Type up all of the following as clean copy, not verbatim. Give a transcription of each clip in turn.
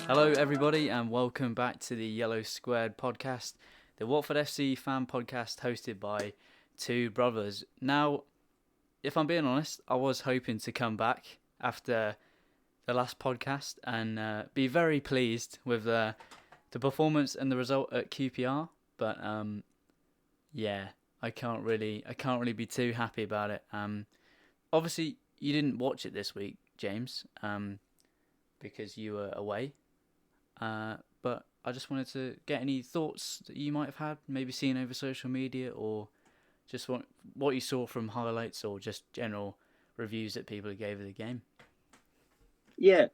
Hello, everybody, and welcome back to the Yellow Squared podcast, the Watford FC fan podcast hosted by two brothers. Now, if I'm being honest, I was hoping to come back after the last podcast and be very pleased with the performance and the result at QPR, but yeah, I can't really be too happy about it. Obviously, you didn't watch it this week, James, because you were away. But I just wanted to get any thoughts that you might have had, maybe seen over social media, or just what you saw from highlights, or just general reviews that people gave of the game. Yeah,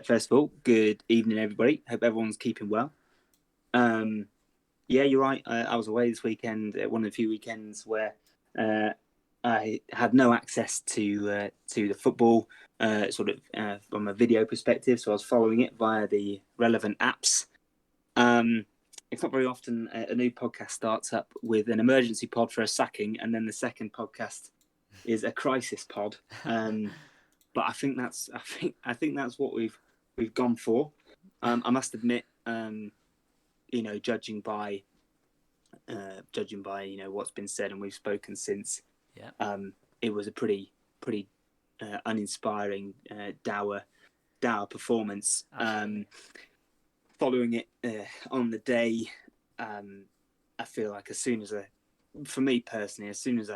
first of all, good evening, everybody. Hope everyone's keeping well. Yeah, you're right. I was away this weekend, one of the few weekends where I had no access to the football, from a video perspective. So I was following it via the relevant apps. It's not very often a new podcast starts up with an emergency pod for a sacking, and then the second podcast is a crisis pod. But I think that's what we've gone for. I must admit, judging by what's been said and we've spoken since, it was a pretty uninspiring, dour performance. Following it on the day, I feel like as soon as I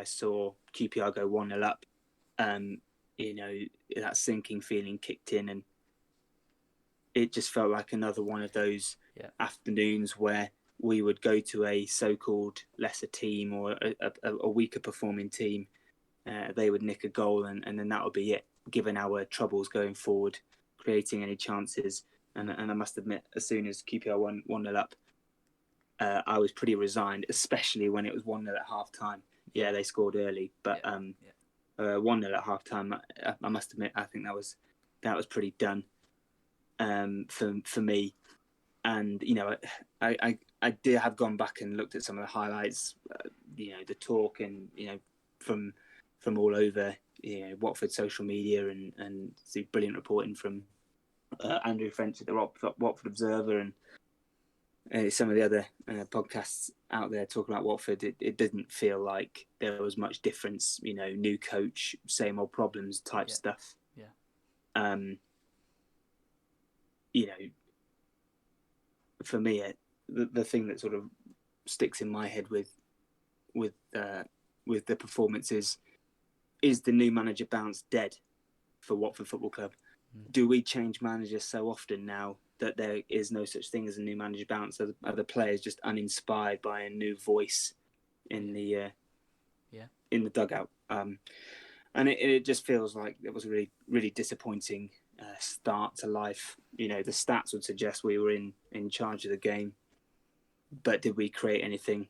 saw QPR go 1-0 up, that sinking feeling kicked in, and it just felt like another one of those afternoons where we would go to a so-called lesser team or a weaker performing team. They would nick a goal, and then that would be it, given our troubles going forward, creating any chances. And I must admit, as soon as QPR won 1-0 up, I was pretty resigned, especially when it was 1-0 at half-time. Yeah, they scored early, but 1-0 at half-time, I must admit, I think that was pretty done for me. And, I did have gone back and looked at some of the highlights, the talk and, from all over, Watford social media and the brilliant reporting from Andrew French at the Watford Observer and some of the other podcasts out there talking about Watford. It didn't feel like there was much difference, new coach, same old problems type stuff. Yeah. For me, the thing that sort of sticks in my head with the performance is the new manager bounce dead for Watford Football Club? Do we change managers so often now that there is no such thing as a new manager bounce? Are the players just uninspired by a new voice in the dugout? And it just feels like it was a really, really disappointing start to life. The stats would suggest we were in charge of the game, but did we create anything?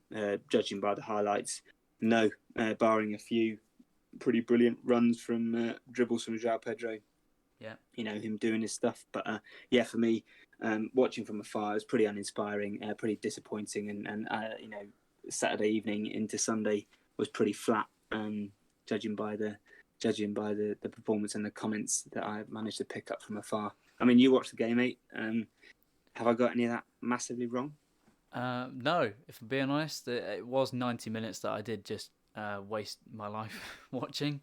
Judging by the highlights, no. Barring a few pretty brilliant runs from dribbles from João Pedro. Yeah, him doing his stuff. But for me, watching from afar, it was pretty uninspiring, pretty disappointing, and Saturday evening into Sunday was pretty flat. Judging by the performance and the comments that I managed to pick up from afar. I mean, you watched the game, mate. Have I got any of that massively wrong? No, if I'm being honest, it was 90 minutes that I did just waste my life watching.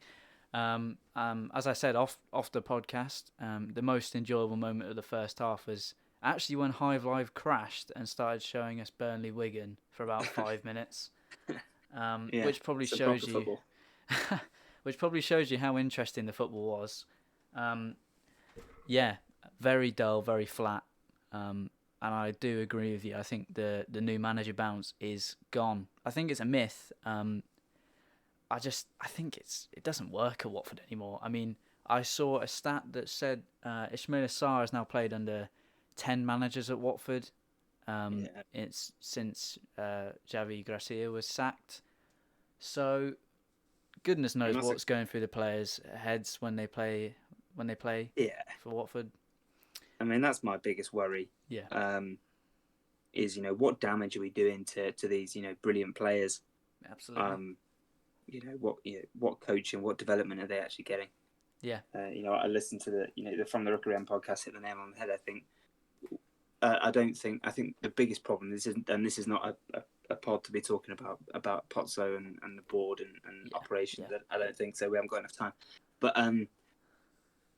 As I said off the podcast, the most enjoyable moment of the first half was actually when Hive Live crashed and started showing us Burnley Wigan for about 5 minutes, which probably shows you, which probably shows you how interesting the football was. Very dull, very flat, and I do agree with you. I think the new manager bounce is gone. I think it's a myth. I think it doesn't work at Watford anymore. I mean, I saw a stat that said Ismaila Sarr has now played under 10 managers at Watford. It's since Javi Gracia was sacked. So goodness knows what's going through the players' heads when they play for Watford. I mean, that's my biggest worry. Yeah. Is what damage are we doing to these brilliant players? Absolutely. What coaching, what development are they actually getting? Yeah. I listened to the From the Rookery End podcast, hit the nail on the head. I think I don't think. I think the biggest problem, this is not a pod to be talking about Pozzo and the board and operations. I don't think so. We haven't got enough time. But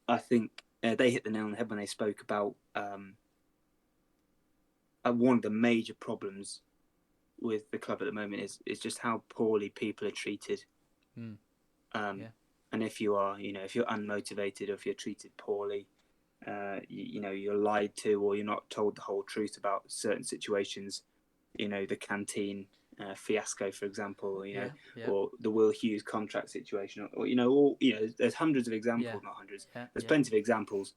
I think they hit the nail on the head when they spoke about one of the major problems with the club at the moment is just how poorly people are treated. And if you are, if you're unmotivated or if you're treated poorly, you're lied to, or you're not told the whole truth about certain situations, the canteen fiasco, for example, or the Will Hughes contract situation, or there's hundreds of examples, not hundreds. There's plenty of examples,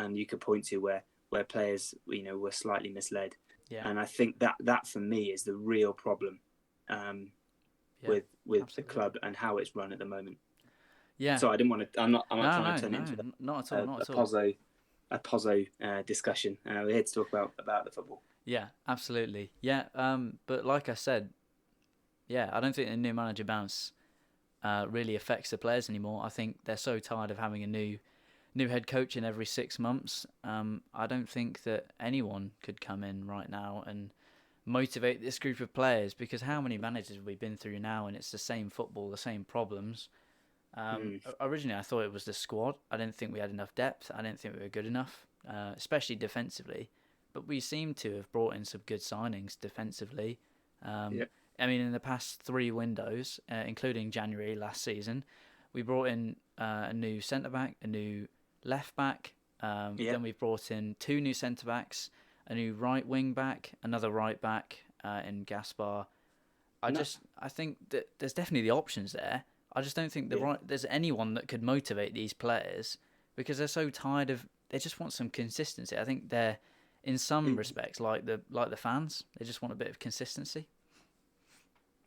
you could point to where players, were slightly misled. And I think that for me is the real problem with absolutely. The club and how it's run at the moment. Yeah. So I didn't want to. I'm not trying to turn it into not at all. A Pozzo discussion. We're here to talk about the football. Yeah, absolutely. Yeah, but like I said, I don't think the new manager bounce really affects the players anymore. I think they're so tired of having a new head coach in every 6 months. I don't think that anyone could come in right now and motivate this group of players, because how many managers have we been through now, and it's the same football, the same problems. Originally, I thought it was the squad. I didn't think we had enough depth. I didn't think we were good enough, especially defensively. But we seem to have brought in some good signings defensively. I mean, in the past 3 windows, including January last season, we brought in a new centre-back, a new left-back. Then we've brought in 2 new centre-backs, a new right wing-back, another right-back in Gaspar. I think that there's definitely the options there. I just don't think there's anyone that could motivate these players, because they're so tired of. They just want some consistency. I think they're, in some respects, like the fans. They just want a bit of consistency.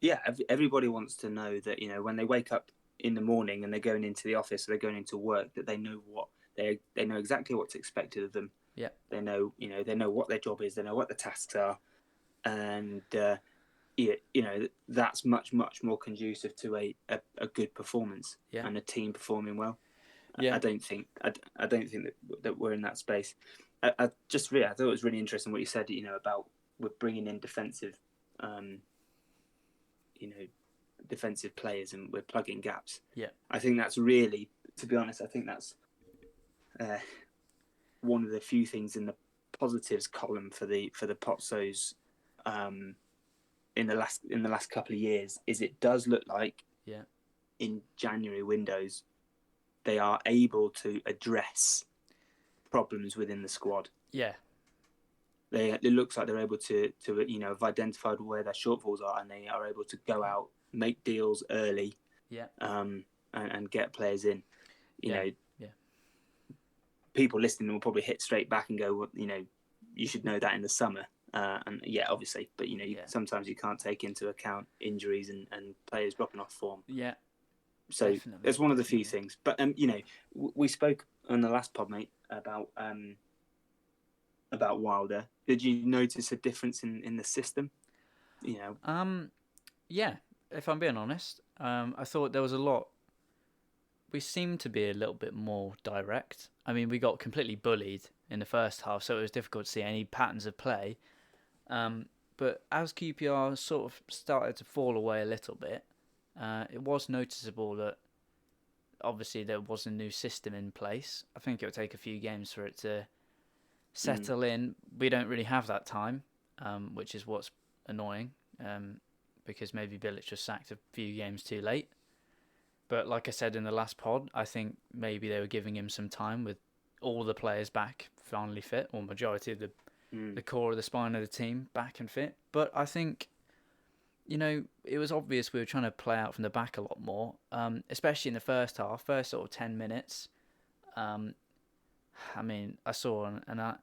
Yeah, everybody wants to know that when they wake up in the morning and they're going into the office, or they're going into work, that they know they know exactly what's expected of them. Yeah, they know they know what their job is. They know what the tasks are, and. That's much more conducive to a good performance and a team performing well. I don't think that we're in that space. I thought it was really interesting what you said. About we're bringing in defensive players, and we're plugging gaps. Yeah, I think that's really, to be honest, I think that's one of the few things in the positives column for the Pozzos. In the last couple of years, is it does look like in January windows they are able to address problems within the squad. Yeah, it looks like they're able to have identified where their shortfalls are, and they are able to go out, make deals early, and get players in. People listening will probably hit straight back and go, well, you should know that in the summer. And obviously, but sometimes you can't take into account injuries and players dropping off form. Yeah. So it's one of the few things. But we spoke on the last pod, mate, about Wilder. Did you notice a difference in the system? Yeah. If I'm being honest, I thought there was a lot. We seemed to be a little bit more direct. I mean, we got completely bullied in the first half, so it was difficult to see any patterns of play. But as QPR sort of started to fall away a little bit, it was noticeable that obviously there was a new system in place. I think it would take a few games for it to settle in. We don't really have that time, which is what's annoying, because maybe Bilic just sacked a few games too late. But like I said in the last pod, I think maybe they were giving him some time with all the players back finally fit, or majority of the core of the spine of the team back and fit. But I think, it was obvious we were trying to play out from the back a lot more, especially in the first half, first sort of 10 minutes. I mean, I saw an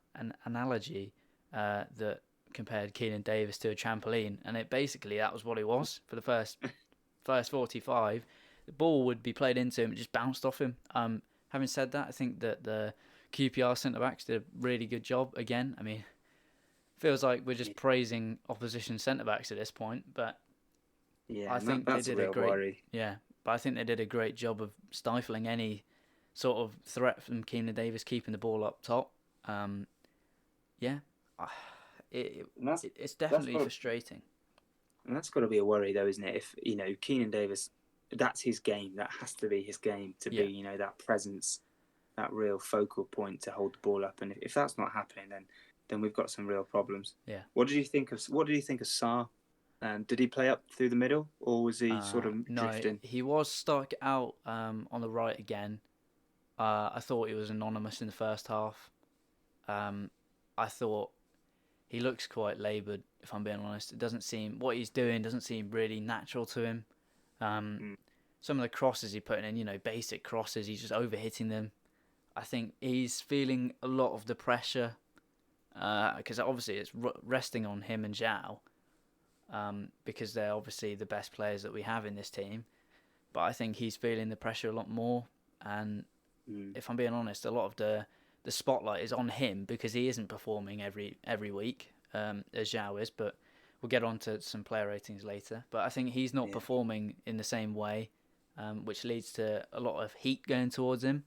analogy that compared Keenan Davis to a trampoline, and that was what it was for the first 45. The ball would be played into him and just bounced off him. Having said that, I think that the QPR centre-backs did a really good job again. I mean, feels like we're just praising opposition centre-backs at this point, but I think they did a great worry. Yeah, but I think they did a great job of stifling any sort of threat from Keenan Davis keeping the ball up top. it's definitely frustrating. And that's got to be a worry, though, isn't it? If Keenan Davis, that's his game. That has to be his game to be that presence, that real focal point to hold the ball up. And if that's not happening, then we've got some real problems. Yeah. What did you think of Sarr? Did he play up through the middle, or was he sort of drifting? No, he was stuck out on the right again. I thought he was anonymous in the first half. I thought he looks quite laboured, if I'm being honest. It doesn't seem what he's doing doesn't seem really natural to him. Some of the crosses he's putting in, basic crosses, he's just overhitting them. I think he's feeling a lot of the pressure because obviously it's resting on him and Zhao because they're obviously the best players that we have in this team. But I think he's feeling the pressure a lot more. And if I'm being honest, a lot of the spotlight is on him because he isn't performing every week as Zhao is. But we'll get on to some player ratings later. But I think he's not performing in the same way, which leads to a lot of heat going towards him.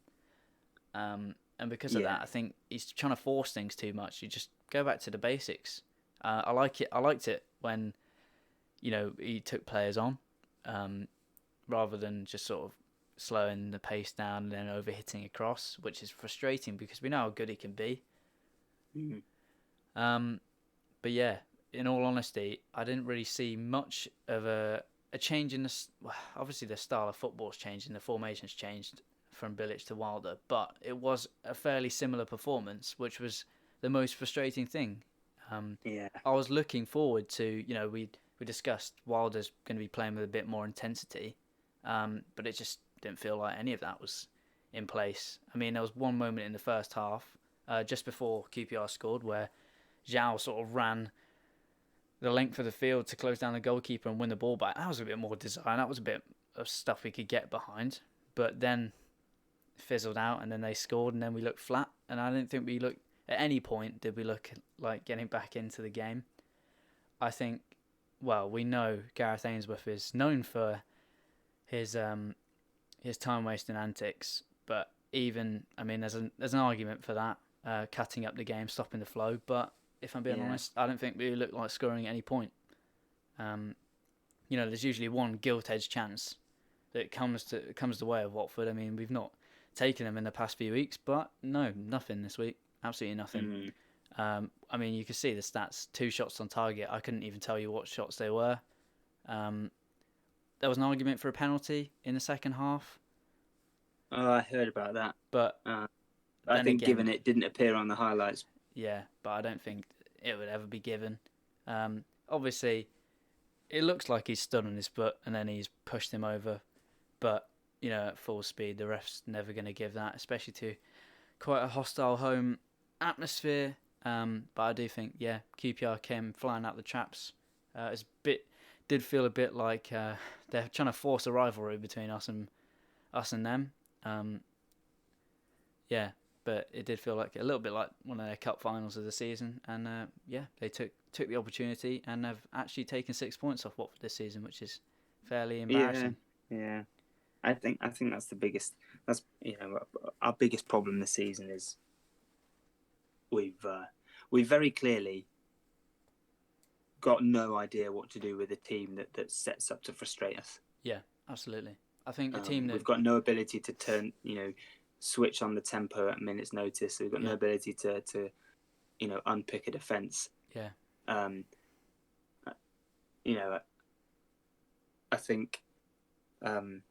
And because of that, I think he's trying to force things too much. You just go back to the basics. I liked it when, he took players on, rather than just sort of slowing the pace down and then overhitting across, which is frustrating because we know how good he can be. But yeah, in all honesty, I didn't really see much of a change in obviously the style of football's changed and the formation's changed from Bilic to Wilder, but it was a fairly similar performance, which was the most frustrating thing. I was looking forward to, we discussed Wilder's going to be playing with a bit more intensity, but it just didn't feel like any of that was in place. I mean, there was one moment in the first half, just before QPR scored, where Zhao sort of ran the length of the field to close down the goalkeeper and win the ball back. That was a bit more design. That was a bit of stuff we could get behind. But then fizzled out, and then they scored, and then we looked flat. And I didn't think we looked at any point did we look like getting back into the game. I think, well, we know Gareth Ainsworth is known for his time wasting antics, but even there's an argument for that, cutting up the game, stopping the flow. But if I'm being honest, I don't think we look like scoring at any point. There's usually one gilt-edged chance that comes the way of Watford. I mean, we've not taken them in the past few weeks, but no, nothing this week. Absolutely nothing. You can see the stats: 2 shots on target. I couldn't even tell you what shots they were. There was an argument for a penalty in the second half. Oh, I heard about that. But I think given it didn't appear on the highlights. Yeah, but I don't think it would ever be given. Obviously, it looks like he's stood on his foot and then he's pushed him over. But, at full speed, the ref's never going to give that, especially to quite a hostile home atmosphere. But I do think, QPR came flying out the traps. Did feel a bit like they're trying to force a rivalry between us and them. But it did feel like a little bit like one of their cup finals of the season, and they took the opportunity and have actually taken 6 points off Watford this season, which is fairly embarrassing. Yeah. I think that's the biggest. That's our biggest problem this season is we've very clearly got no idea what to do with a team that sets up to frustrate us. Yeah, absolutely. I think a team that we've got no ability to turn, switch on the tempo at a minute's notice. We've got no ability to unpick a defence. Yeah. I think, and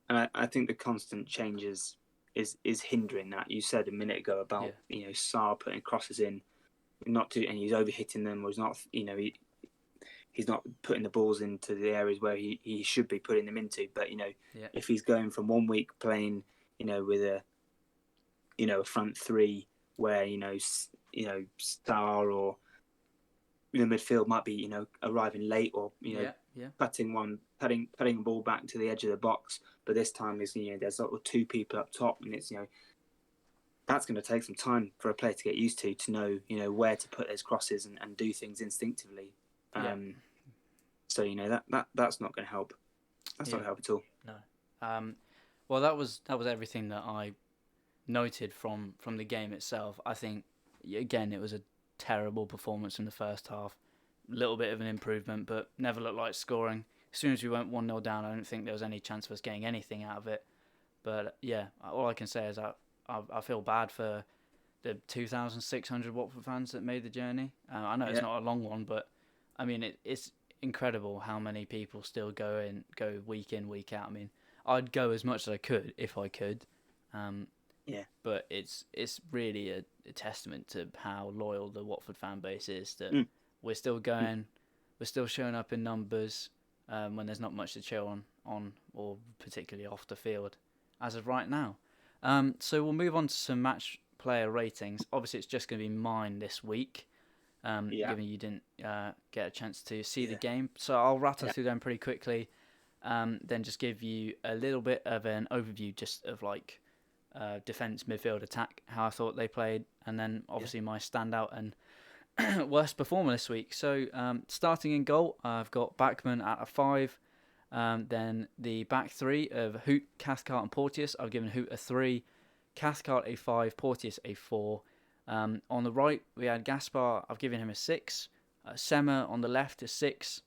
I think the constant changes is hindering that. You said a minute ago about Sarr putting crosses in, and he's overhitting them, or he's not. He's not putting the balls into the areas where he should be putting them into. But if he's going from 1 week playing, with a front three where Sarr or the midfield might be arriving late or putting the ball back to the edge of the box, but this time is there's sort of 2 people up top, and it's that's going to take some time for a player to get used to know where to put those crosses and do things instinctively. So that's not going to help. That's not going to help at all. No. Well, that was everything that I noted from the game itself. I think again it was a terrible performance in the first half. A little bit of an improvement, but never looked like scoring. As soon as we went 1-0 down, I don't think there was any chance of us getting anything out of it. But yeah, all I can say is I feel bad for the 2,600 Watford fans that made the journey. I know it's not a long one, but I mean it's incredible how many people still go week in, week out. I mean, I'd go as much as I could if I could. But it's really a testament to how loyal the Watford fan base is that we're still going, we're still showing up in numbers when there's not much to chill on or particularly off the field as of right now. So we'll move on to some match player ratings. Obviously, it's just going to be mine this week, given you didn't get a chance to see the game. So I'll rattle through them pretty quickly, then just give you a little bit of an overview just of like defence, midfield, attack, how I thought they played, and then obviously my standout and worst performer this week. So starting in goal, I've got Bachmann at a 5. Then the back three of Hoot, Cathcart and Porteous, I've given Hoot a 3, Cathcart a 5, Porteous a 4. On the right, we had Gaspar, I've given him a 6. Sema on the left a 6.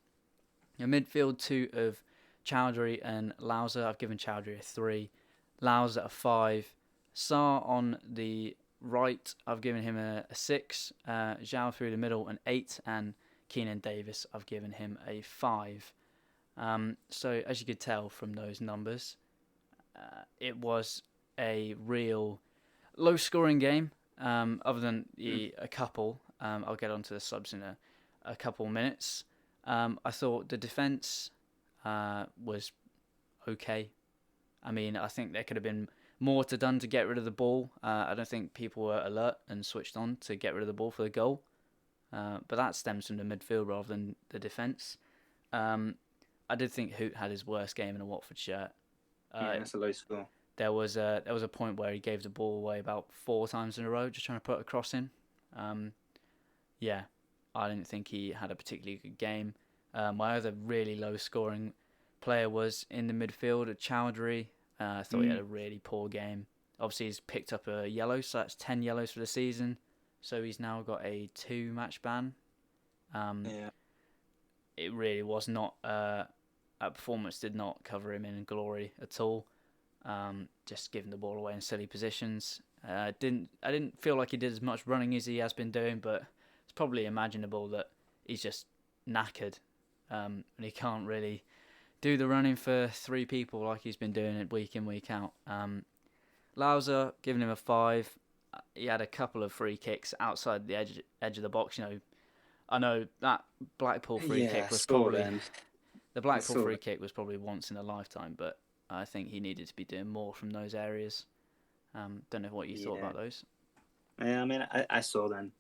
A midfield 2 of Chowdhury and Lauser, I've given Chowdhury a 3. Lauser a 5. Sarr on the right, I've given him a 6. Zhao through the middle an 8. And Keenan Davis, I've given him a 5. So as you could tell from those numbers, it was a real low-scoring game. Other than a couple, I'll get onto the subs in a couple minutes. I thought the defence was okay. I mean, I think there could have been more done to get rid of the ball. I don't think people were alert and switched on to get rid of the ball for the goal. But that stems from the midfield rather than the defence. I did think Hoot had his worst game in a Watford shirt. That's a low score. There was a point where he gave the ball away about 4 times in a row, just trying to put a cross in. I didn't think he had a particularly good game. My other really low-scoring player was in the midfield, Chowdhury. I thought he had a really poor game. Obviously, he's picked up a yellow, so that's 10 yellows for the season. So he's now got a 2-match ban. It really was not... That performance did not cover him in glory at all. Just giving the ball away in silly positions. I didn't feel like he did as much running as he has been doing, but it's probably imaginable that he's just knackered and he can't really do the running for 3 people like he's been doing it week in, week out. Lauser, giving him a 5. He had a couple of free kicks outside the edge of the box. I know that Blackpool free kick was probably... The Blackpool free kick was probably once in a lifetime, but I think he needed to be doing more from those areas. Don't know what you thought about those. Yeah, I mean, I saw them.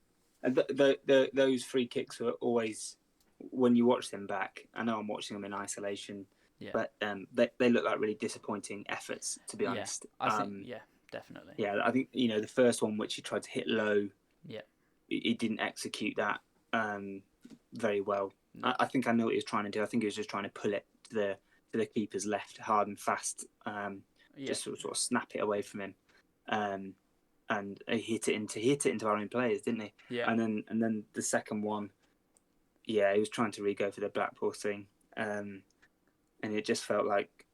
Those free kicks were always, when you watch them back, I know I'm watching them in isolation, but they look like really disappointing efforts, to be honest. I think, definitely. Yeah, I think, the first one, which he tried to hit low, he didn't execute that very well. No. I think I know what he was trying to do. I think he was just trying to pull it to the keeper's left hard and fast, just sort of snap it away from him, and he hit it into our own players, didn't he? Yeah. And then the second one, he was trying to re-go for the Blackpool thing, and it just felt like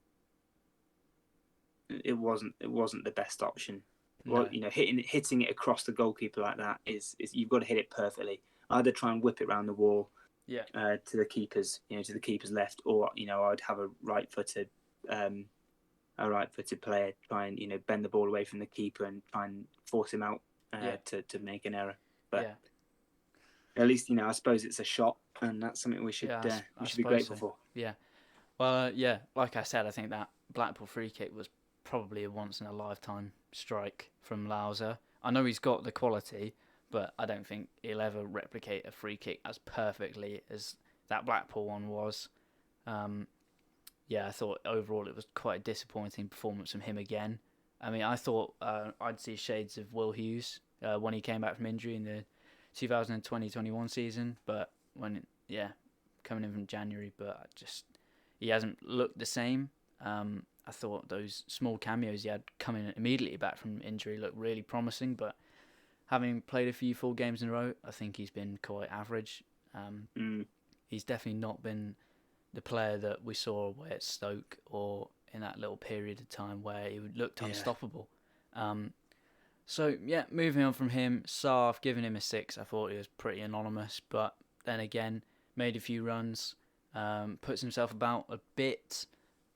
it wasn't the best option. No. Well, hitting it across the goalkeeper like that is you've got to hit it perfectly. Either try and whip it around the wall. To the keeper's left, or I'd have a right-footed player try and bend the ball away from the keeper and try and force him out to make an error. But at least I suppose it's a shot, and that's something we should be grateful for. Yeah, well, like I said, I think that Blackpool free kick was probably a once in a lifetime strike from Lauser. I know he's got the quality, but I don't think he'll ever replicate a free kick as perfectly as that Blackpool one was. I thought overall it was quite a disappointing performance from him again. I mean, I thought I'd see shades of Will Hughes when he came back from injury in the 2020-21 season, but coming in from January, but he hasn't looked the same. I thought those small cameos he had coming immediately back from injury looked really promising, but having played a few full games in a row, I think he's been quite average. He's definitely not been the player that we saw at Stoke or in that little period of time where he looked unstoppable. So, moving on from him, Sarr, I've given him a 6. I thought he was pretty anonymous, but then again, made a few runs, puts himself about a bit.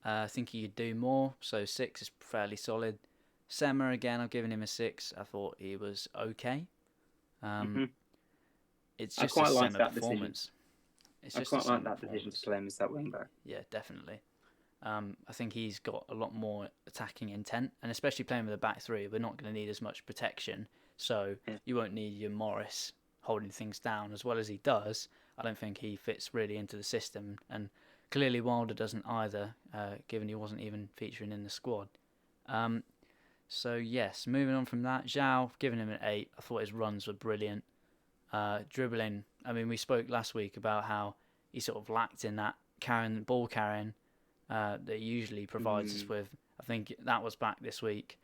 I think he could do more, so 6 is fairly solid. Sema, again, I've given him a 6. I thought he was okay. It's just a Sema performance. I quite like that decision to play him as that wing back. Yeah, definitely. I think he's got a lot more attacking intent, and especially playing with a back three, we're not going to need as much protection, so you won't need your Morris holding things down as well as he does. I don't think he fits really into the system, and clearly Wilder doesn't either, given he wasn't even featuring in the squad. So yes, moving on from that, Zhao, given him an 8. I thought his runs were brilliant. Dribbling, I mean, we spoke last week about how he sort of lacked in that ball carrying that he usually provides us with. I think that was back this week.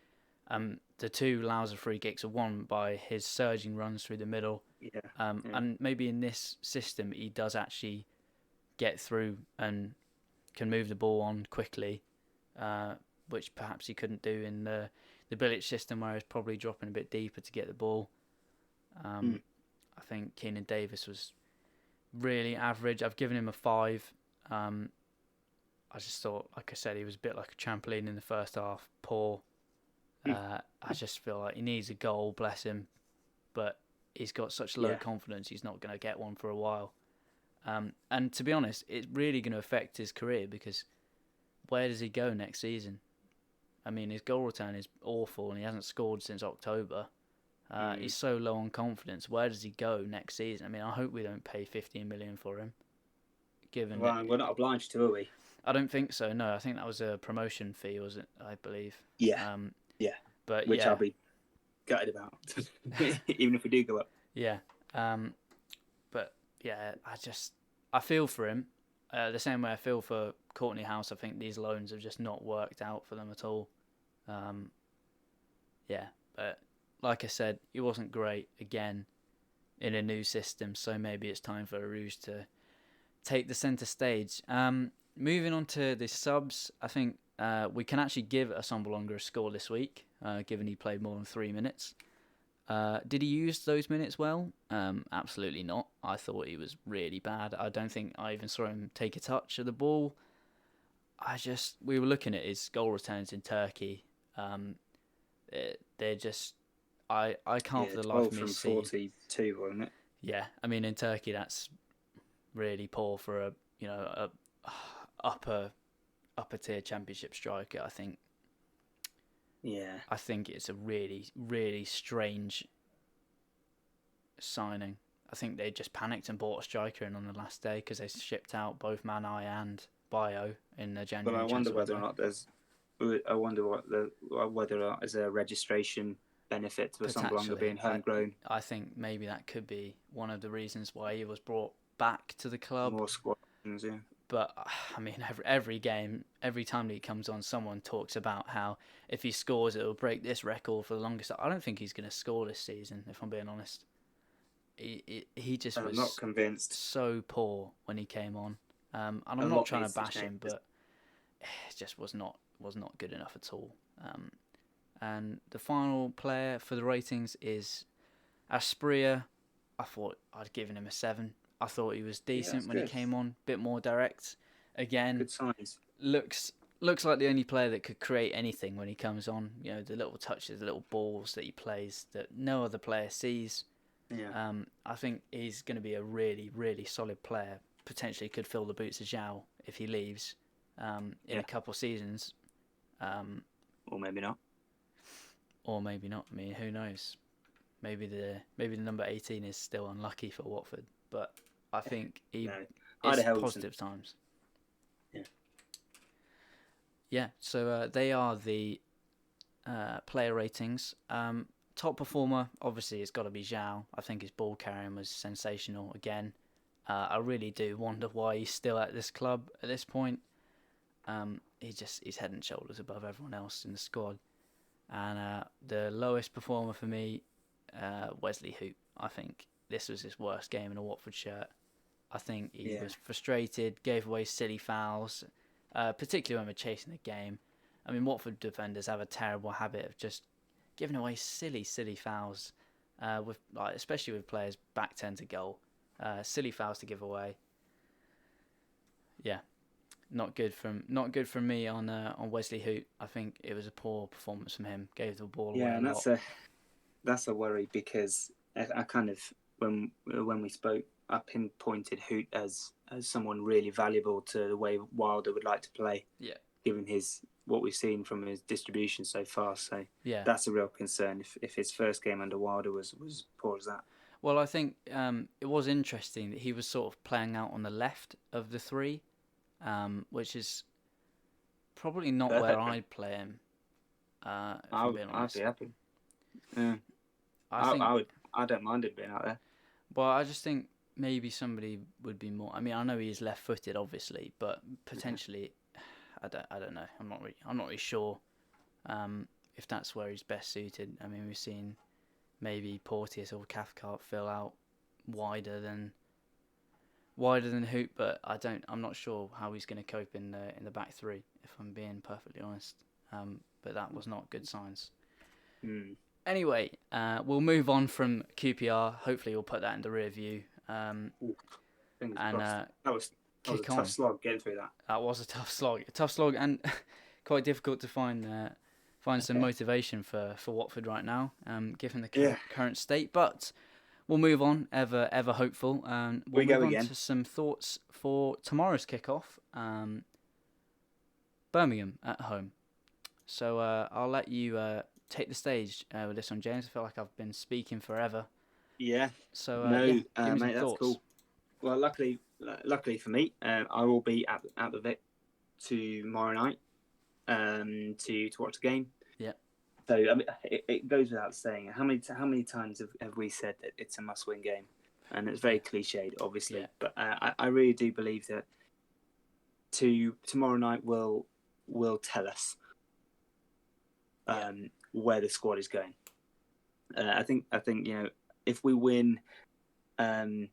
The 2 Louser free kicks are won by his surging runs through the middle. And maybe in this system he does actually get through and can move the ball on quickly, which perhaps he couldn't do in the Bilic system where he's probably dropping a bit deeper to get the ball. I think Keenan Davis was really average. I've given him a 5. I just thought, like I said, he was a bit like a trampoline in the first half. Poor. I just feel like he needs a goal, bless him. But he's got such low confidence, he's not going to get one for a while. And to be honest, it's really going to affect his career because where does he go next season? I mean, his goal return is awful and he hasn't scored since October. He's so low on confidence. Where does he go next season? I mean, I hope we don't pay 15 million for him. We're not obliged to, are we? I don't think so. No, I think that was a promotion fee, was it? I believe. Yeah. But which I'll be gutted about, even if we do go up. Yeah. But yeah, I feel for him. The same way I feel for Courtney House. I think these loans have just not worked out for them at all. But like I said, he wasn't great again in a new system, so maybe it's time for Rouge to take the centre stage. Moving on to the subs, I think we can actually give Assombalonga a score this week, given he played more than 3 minutes. Did he use those minutes well? Absolutely not. I thought he was really bad. I don't think I even saw him take a touch of the ball. We were looking at his goal returns in Turkey. They're just, I can't for the life of me see. 42, wasn't it? Yeah, I mean in Turkey that's really poor for a upper tier championship striker. I think. Yeah. I think it's a really, really strange signing. I think they just panicked and bought a striker in on the last day because they shipped out both Manai and Bio in the January. But I wonder whether or not there's a registration benefit to Assombalonga being homegrown. I think maybe that could be one of the reasons why he was brought back to the club. More squad things, yeah. But, I mean, every game, every time he comes on, someone talks about how if he scores, it will break this record for the longest. I don't think he's going to score this season, if I'm being honest. He just was not convinced. So poor when he came on. And I'm not trying to bash him, but it just was not good enough at all. And the final player for the ratings is Asprilla. I thought I'd given him a 7. I thought he was decent when he came on, bit more direct. Again, good signs. Looks like the only player that could create anything when he comes on. You know, the little touches, the little balls that he plays that no other player sees. Yeah. I think he's going to be a really, really solid player. Potentially could fill the boots of Zhao if he leaves in a couple of seasons. Or maybe not. I mean, who knows? Maybe the number 18 is still unlucky for Watford, but I think it's positive times. Yeah. So they are the player ratings. Top performer, obviously, it's got to be Zhao. I think his ball carrying was sensational again. I really do wonder why he's still at this club at this point. He's head and shoulders above everyone else in the squad. And the lowest performer for me, Wesley Hoop. I think this was his worst game in a Watford shirt. I think he was frustrated, gave away silly fouls, particularly when we're chasing the game. I mean, Watford defenders have a terrible habit of just giving away silly fouls, especially with players back 10 to goal. Silly fouls to give away. Yeah, not good from me on Wesley Hoot. I think it was a poor performance from him. Gave the ball away a lot. That's a worry, because I kind of when we spoke, I pinpointed Hoot as someone really valuable to the way Wilder would like to play. Yeah. Given what we've seen from his distribution so far, so yeah, that's a real concern if his first game under Wilder was poor as that. Well, I think it was interesting that he was sort of playing out on the left of the three, which is probably not where I'd play him. I'd be happy. Yeah. I don't mind him being out there. Well, I just think maybe somebody would be more. I mean, I know he's left-footed, obviously, but potentially, I don't know. I'm not really sure if that's where he's best suited. I mean, we've seen maybe Porteous or Cathcart fill out wider than Hoop, but I'm not sure how he's going to cope in the back three, if I'm being perfectly honest. But that was not good signs. Anyway, we'll move on from QPR. Hopefully, we'll put that in the rear view. That was a tough slog getting through that. That was a tough slog, and quite difficult to find some motivation for Watford right now, given the current state. But we'll move on, ever hopeful. We'll move on to some thoughts for tomorrow's kickoff. Birmingham at home. So I'll let you take the stage with this one, James. I feel like I've been speaking forever. Yeah. So mate, that's cool. Well, luckily for me, I will be at the Vic tomorrow night to watch the game. Yeah. So I mean, it goes without saying, how many times have we said that it's a must-win game, and it's very cliched, obviously. Yeah. But I really do believe that tomorrow night will tell us where the squad is going. I think if we win and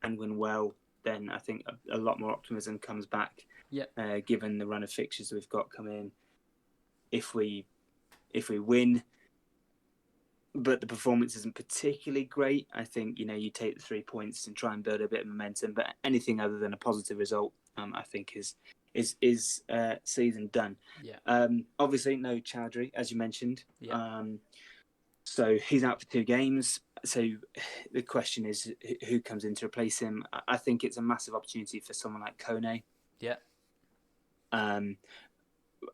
win well, then I think a lot more optimism comes back. Yeah. Given the run of fixtures we've got coming in, if we win, but the performance isn't particularly great, I think you take the 3 points and try and build a bit of momentum. But anything other than a positive result, I think is season done. Yeah. Obviously, no Chowdhury, as you mentioned. Yeah. So he's out for 2 games. So the question is, who comes in to replace him? I think it's a massive opportunity for someone like Kone. Yeah.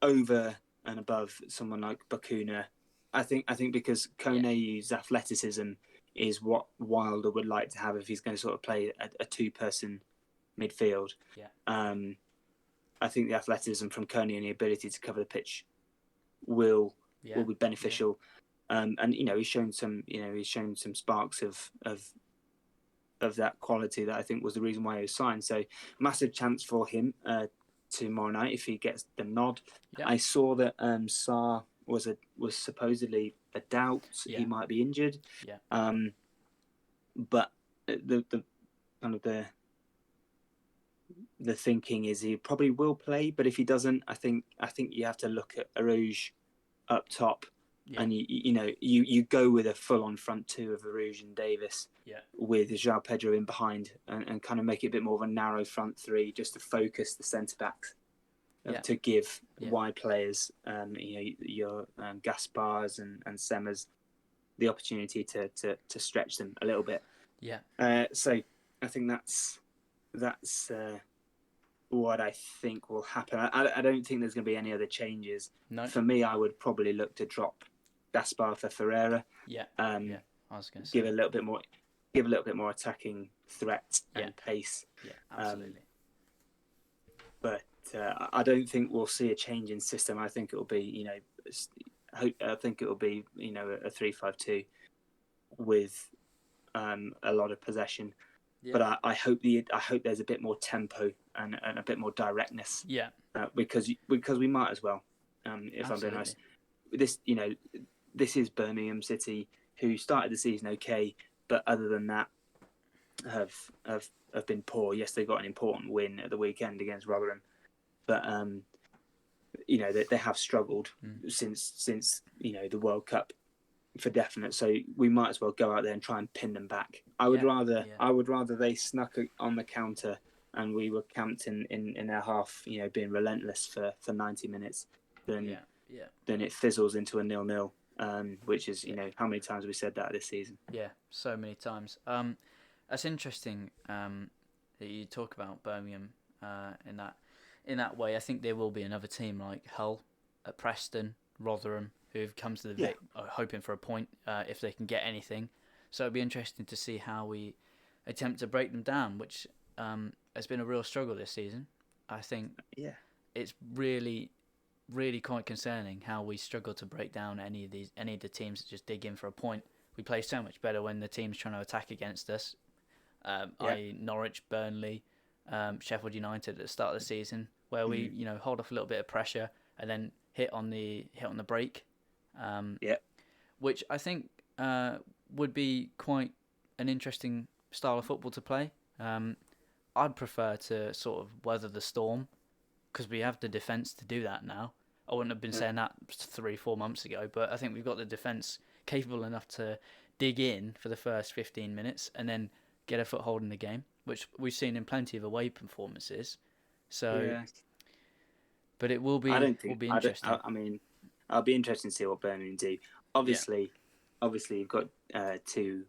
Over and above someone like Bakuna. I think because Kone's athleticism is what Wilder would like to have if he's going to sort of play a 2-person midfield. Yeah. I think the athleticism from Kone and the ability to cover the pitch will be beneficial. Yeah. And he's shown some sparks of that quality that I think was the reason why he was signed. So massive chance for him tomorrow night if he gets the nod. Yeah. I saw that Sarr was supposedly a doubt. Yeah. He might be injured. Yeah. But the kind of the thinking is he probably will play, but if he doesn't, I think you have to look at Arouge up top. Yeah. And you go with a full-on front 2 of Arouge and Davis, with João Pedro in behind, and kind of make it a bit more of a narrow front 3 just to focus the centre backs, to give wide players, your Gaspars and Semmers, the opportunity to stretch them a little bit. Yeah. So I think that's what I think will happen. I don't think there's going to be any other changes. No. For me, I would probably look to drop Gaspar for Ferreira. Yeah. I was going to say give a little bit more attacking threat and pace. Yeah, absolutely. But I don't think we'll see a change in system. I think it'll be a 3-5-2 with a lot of possession. Yeah. But I hope there's a bit more tempo and a bit more directness. Yeah. Because we might as well. If I'm being honest, this is Birmingham City. who started the season okay, but other than that, have been poor. Yes, they got an important win at the weekend against Rotherham, but they have struggled since the World Cup for definite. So we might as well go out there and try and pin them back. I would rather they snuck on the counter and we were camped in their half, being relentless for 90 minutes than it fizzles into a 0-0. Which is, how many times have we said that this season? Yeah, so many times. That's interesting that you talk about Birmingham in that way. I think there will be another team like Hull, Preston, Rotherham, who've come to the Vic hoping for a point if they can get anything. So it'll be interesting to see how we attempt to break them down, which has been a real struggle this season. I think it's really quite concerning how we struggle to break down any of the teams that just dig in for a point. We play so much better when the team's trying to attack against us. I.e. Norwich, Burnley, Sheffield United at the start of the season, where we hold off a little bit of pressure and then hit on the break. Which I think would be quite an interesting style of football to play. I'd prefer to sort of weather the storm because we have the defence to do that now. I wouldn't have been saying that 3-4 months ago, but I think we've got the defence capable enough to dig in for the first 15 minutes and then get a foothold in the game, which we've seen in plenty of away performances. So, but it will be interesting. I mean, I'll be interested to see what Birmingham do. Obviously, you've got two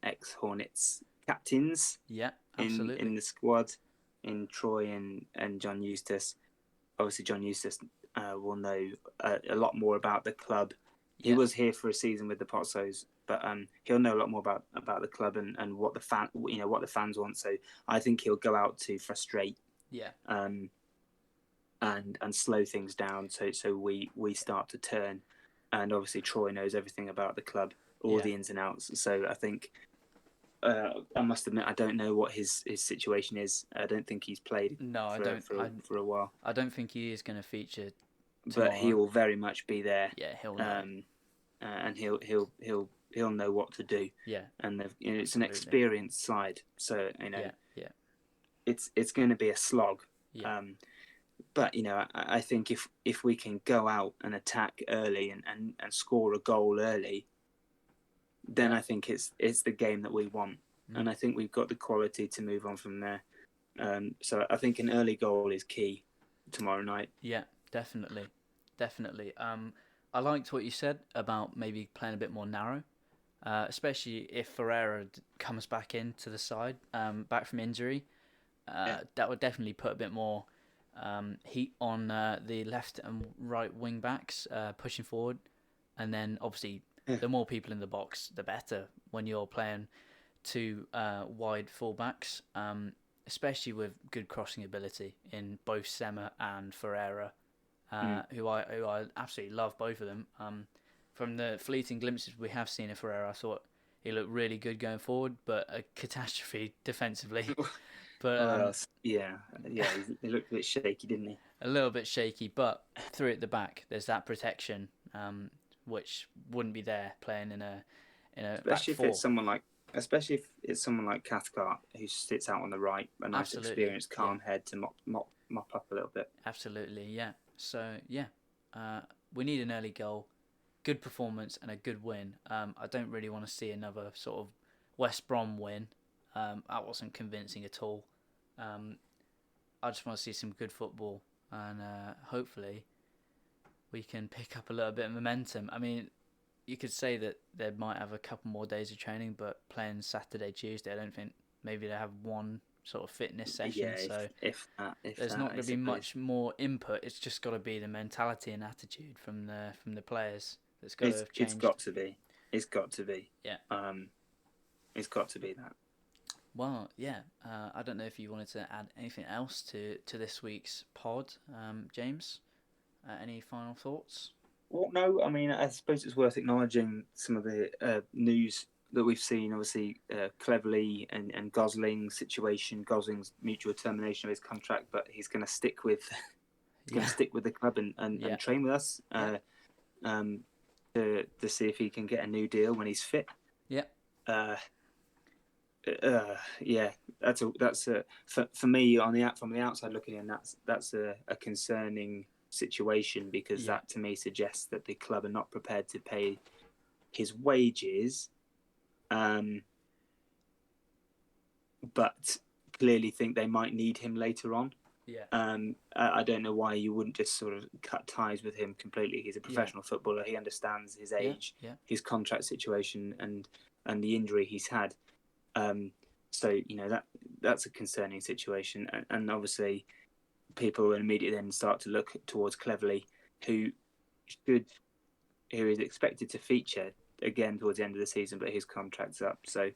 ex-Hornets captains. Yeah, absolutely. In the squad, in Troy and John Eustace. Obviously, John Eustace will know a lot more about the club. He was here for a season with the Potsos, but he'll know a lot more about the club and what the fans want. So I think he'll go out to frustrate. And slow things down so we start to turn. And obviously Troy knows everything about the club, all the ins and outs. So I think I must admit I don't know what his situation is. I don't think he's played for a while. I don't think he is going to feature tomorrow. But he will very much be there. Yeah, he'll know. And he'll know what to do. Yeah. And it's an experienced side. So it's going to be a slog. Yeah. But I think if we can go out and attack early and score a goal early, then I think it's the game that we want, and I think we've got the quality to move on from there. So I think an early goal is key tomorrow night. Yeah, definitely. I liked what you said about maybe playing a bit more narrow, especially if Ferreira comes back into the side, back from injury. That would definitely put a bit more heat on the left and right wing backs pushing forward, and then obviously the more people in the box the better when you're playing two wide fullbacks, especially with good crossing ability in both Sema and Ferreira, who I absolutely love both of them. From the fleeting glimpses we have seen of Ferreira, I thought he looked really good going forward, but a catastrophe defensively. But he looked a bit shaky, didn't he? A little bit shaky, but through at the back, there's that protection, which wouldn't be there playing in a especially back four. Especially if it's someone like Cathcart who sits out on the right, a nice experienced, calm head to mop up a little bit. Absolutely, yeah. So we need an early goal, good performance, and a good win. I don't really want to see another sort of West Brom win. That wasn't convincing at all. I just want to see some good football, and hopefully we can pick up a little bit of momentum. I mean, you could say that they might have a couple more days of training, but playing Saturday, Tuesday, I don't think maybe they have one sort of fitness session. If there's not going to be much more input. It's just got to be the mentality and attitude from the players that's got to have changed. It's got to be. Yeah. It's got to be that. Well, yeah. I don't know if you wanted to add anything else to this week's pod, James. Any final thoughts? Well, no. I mean, I suppose it's worth acknowledging some of the news that we've seen. Obviously, Cleverley and Gosling's situation. Gosling's mutual termination of his contract, but he's going to stick with the club and train with us. to see if he can get a new deal when he's fit. Yeah. Yeah, that's a for me from the outside looking in, that's a concerning situation, because that to me suggests that the club are not prepared to pay his wages, but clearly think they might need him later on. Yeah. I don't know why you wouldn't just sort of cut ties with him completely. He's a professional footballer. He understands his age, his contract situation, and the injury he's had. So that's a concerning situation, and obviously people immediately then start to look towards Cleverley, who is expected to feature again towards the end of the season, but his contract's up. So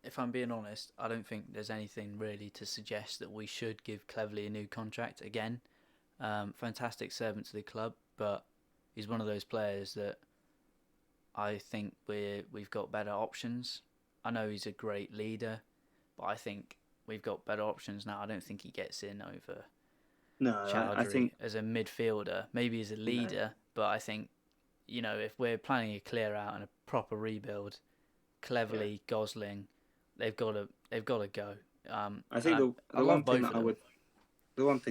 if I'm being honest, I don't think there's anything really to suggest that we should give Cleverley a new contract again. Fantastic servant to the club, but he's one of those players that I think we've got better options. I know he's a great leader, but I think we've got better options now. I don't think he gets in over Chowdhury I think as a midfielder, maybe as a leader, but I think, if we're planning a clear out and a proper rebuild, Cleverley, Gosling, they've got to go. I think the one thing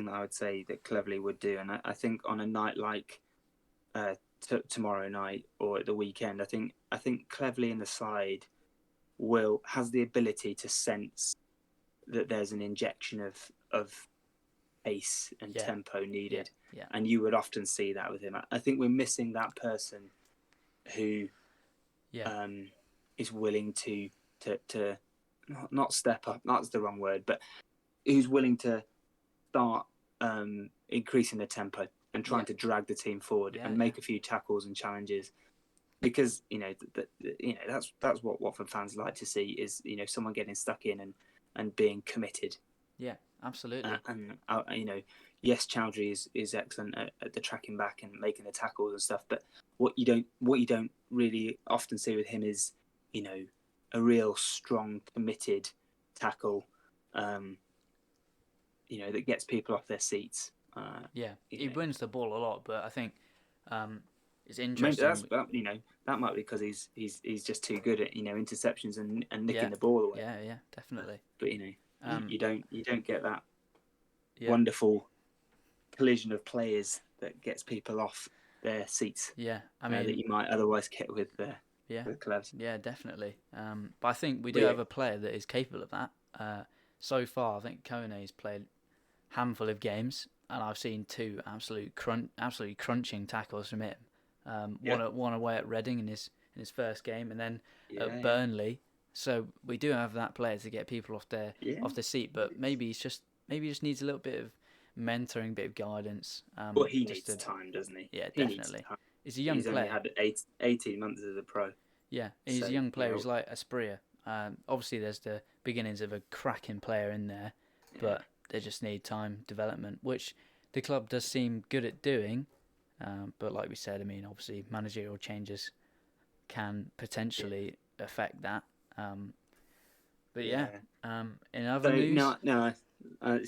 that I would say that Cleverley would do, and I think on a night like tomorrow night or at the weekend, I think Cleverley in the side has the ability to sense that there's an injection of pace and tempo needed, and you would often see that with him. I think we're missing that person who is willing to not step up. That's the wrong word, but who's willing to start increasing the tempo and trying to drag the team forward and make a few tackles and challenges. Because that's what Watford fans like to see, is someone getting stuck in and being committed. Yeah, absolutely. Yes, Chowdhury is excellent at the tracking back and making the tackles and stuff. But what you don't really often see with him is a real strong, committed tackle. That gets people off their seats. He wins the ball a lot, but I think it's interesting. That might be because he's just too good at interceptions and nicking the ball away. Yeah, definitely. But you don't get that wonderful collision of players that gets people off their seats. Yeah, I mean that you might otherwise get with clubs. Yeah, definitely. But I think we do have a player that is capable of that. So far, I think Kone's played a handful of games, and I've seen two absolutely crunching tackles from him. One away at Reading in his first game, and then at Burnley. So we do have that player to get people off their seat, but maybe he just needs a little bit of mentoring, bit of guidance. Well, he needs time, doesn't he? Yeah, definitely. He's a young player. He's only had 18 months as a pro. Yeah, he's a young player. He's like Aspria. Obviously, there's the beginnings of a cracking player in there, but they just need time, development, which the club does seem good at doing. But like we said, I mean, obviously, managerial changes can potentially affect that. But in other news, I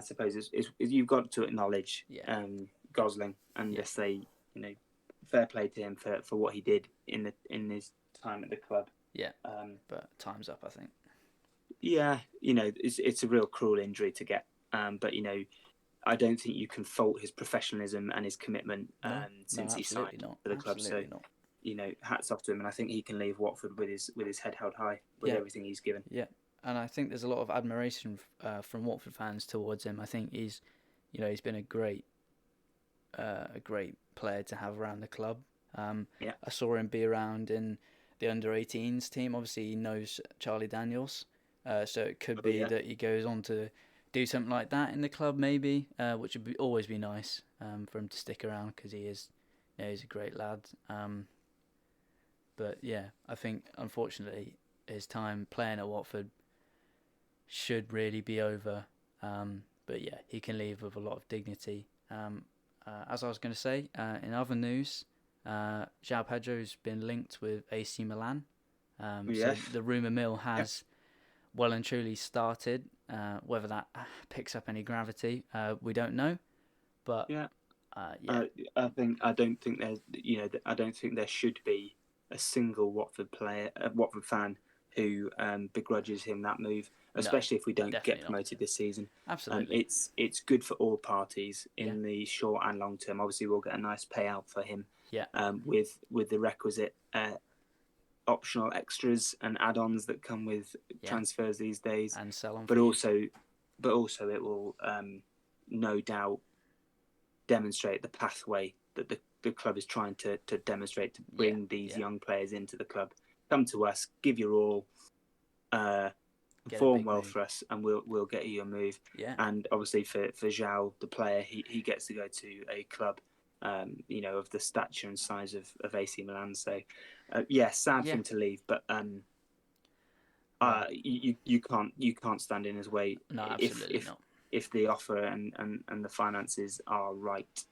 suppose it's you've got to acknowledge Gosling and just say fair play to him for what he did in his time at the club. Yeah, but time's up, I think. Yeah, it's a real cruel injury to get, but I don't think you can fault his professionalism and his commitment since he signed for the club. So hats off to him, and I think he can leave Watford with his head held high with everything he's given. Yeah, and I think there's a lot of admiration from Watford fans towards him. I think he's been a great player to have around the club. I saw him be around in the under-18s team. Obviously, he knows Charlie Daniels, so it could be that he goes on to do something like that in the club, maybe, which would always be nice for him to stick around, because he's a great lad. But yeah, I think unfortunately his time playing at Watford should really be over. But yeah, he can leave with a lot of dignity. As I was going to say, in other news, João Pedro's been linked with AC Milan. So the rumour mill has well and truly started. Whether that picks up any gravity, we don't know. But Yeah. I don't think there should be a single Watford fan who begrudges him that move, especially if we don't get promoted this season. Absolutely. It's good for all parties in the short and long term. Obviously, we'll get a nice payout for him. Yeah. With the requisite optional extras and add-ons that come with transfers these days, and sell-on fees. But also it will no doubt demonstrate the pathway that the club is trying to demonstrate to bring these young players into the club. Come to us, give your all, perform well for us, and we'll get you a move. Yeah. And obviously for João, the player, he gets to go to a club, of the stature and size of AC Milan. So, sad for him to leave, but you can't stand in his way. No, absolutely not. If the offer and the finances are right.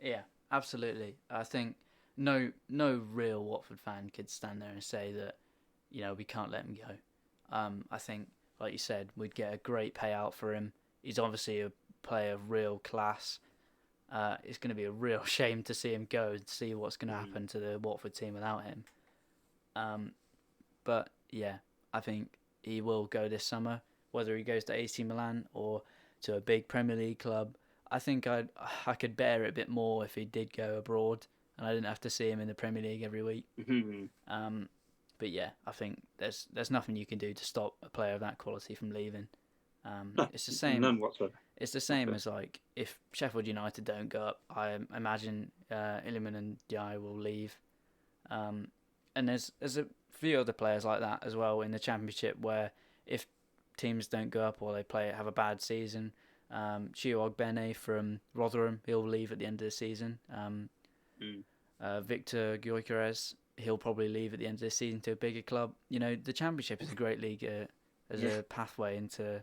Yeah, absolutely. I think no real Watford fan could stand there and say that, we can't let him go. I think, like you said, we'd get a great payout for him. He's obviously a player of real class. It's going to be a real shame to see him go and see what's going to happen to the Watford team without him. But yeah, I think he will go this summer, whether he goes to AC Milan or to a big Premier League club. I think I could bear it a bit more if he did go abroad and I didn't have to see him in the Premier League every week. Mm-hmm. But yeah, I think there's nothing you can do to stop a player of that quality from leaving. No, it's the same. None whatsoever. It's the same as like if Sheffield United don't go up, I imagine Iliman and Diaye will leave. And there's a few other players like that as well in the Championship where if teams don't go up or they have a bad season, Chio Ogbene from Rotherham, he'll leave at the end of the season. Victor Gyökeres, he'll probably leave at the end of the season to a bigger club. The Championship is a great league as a pathway into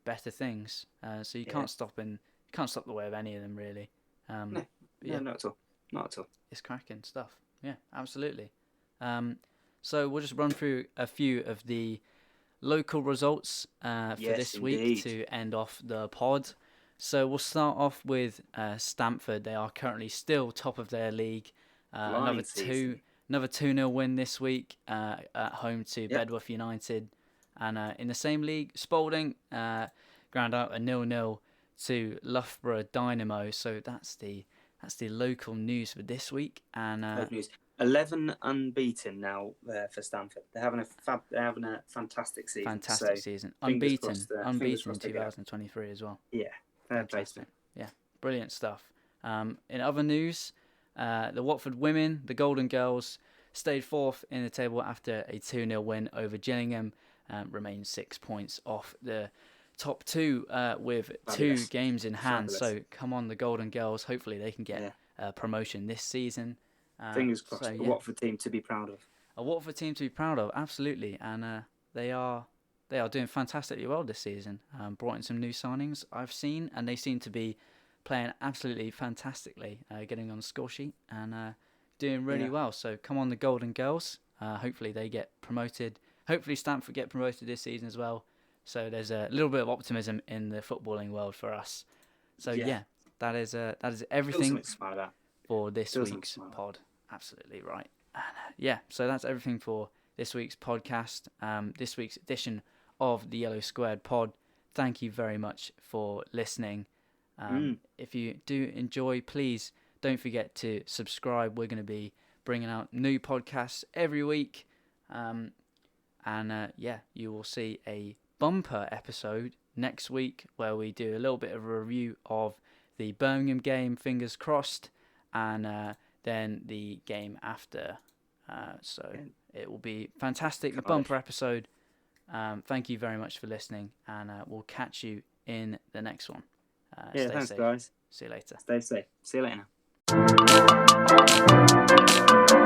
better things. So you can't stop the way of any of them really. No, not at all. Not at all. It's cracking stuff. Yeah, absolutely. So we'll just run through a few of the local results for this week to end off the pod. So we'll start off with Stamford. They are currently still top of their league. Another 2-0 win this week at home to Bedworth United. And in the same league, Spalding ground out a 0-0 to Loughborough Dynamo. So that's the local news for this week. And 11 unbeaten now for Stamford. They're having a fantastic season. Fantastic season. Unbeaten in 2023 as well. Yeah, fantastic. Yeah, brilliant stuff. In other news, the Watford women, the Golden Girls, stayed fourth in the table after a 2-0 win over Gillingham. Remain 6 points off the top two with two games in hand. So come on, the Golden Girls. Hopefully they can get promotion this season. Fingers crossed. A Watford team to be proud of. A Watford team to be proud of, absolutely. And they are doing fantastically well this season. Brought in some new signings I've seen, and they seem to be playing absolutely fantastically, getting on the score sheet and doing really well. So come on, the Golden Girls. Hopefully they get promoted. Hopefully Stamford get promoted this season as well. So there's a little bit of optimism in the footballing world for us. So that is everything for this week's pod. Absolutely right. And, so that's everything for this week's podcast. This week's edition of the Yellow Squared pod. Thank you very much for listening. If you do enjoy, please don't forget to subscribe. We're going to be bringing out new podcasts every week. You will see a bumper episode next week where we do a little bit of a review of the Birmingham game, fingers crossed, and then the game after. It will be fantastic, the bumper episode. Thank you very much for listening, and we'll catch you in the next one. Thanks, guys. See you later. Stay safe. See you later now.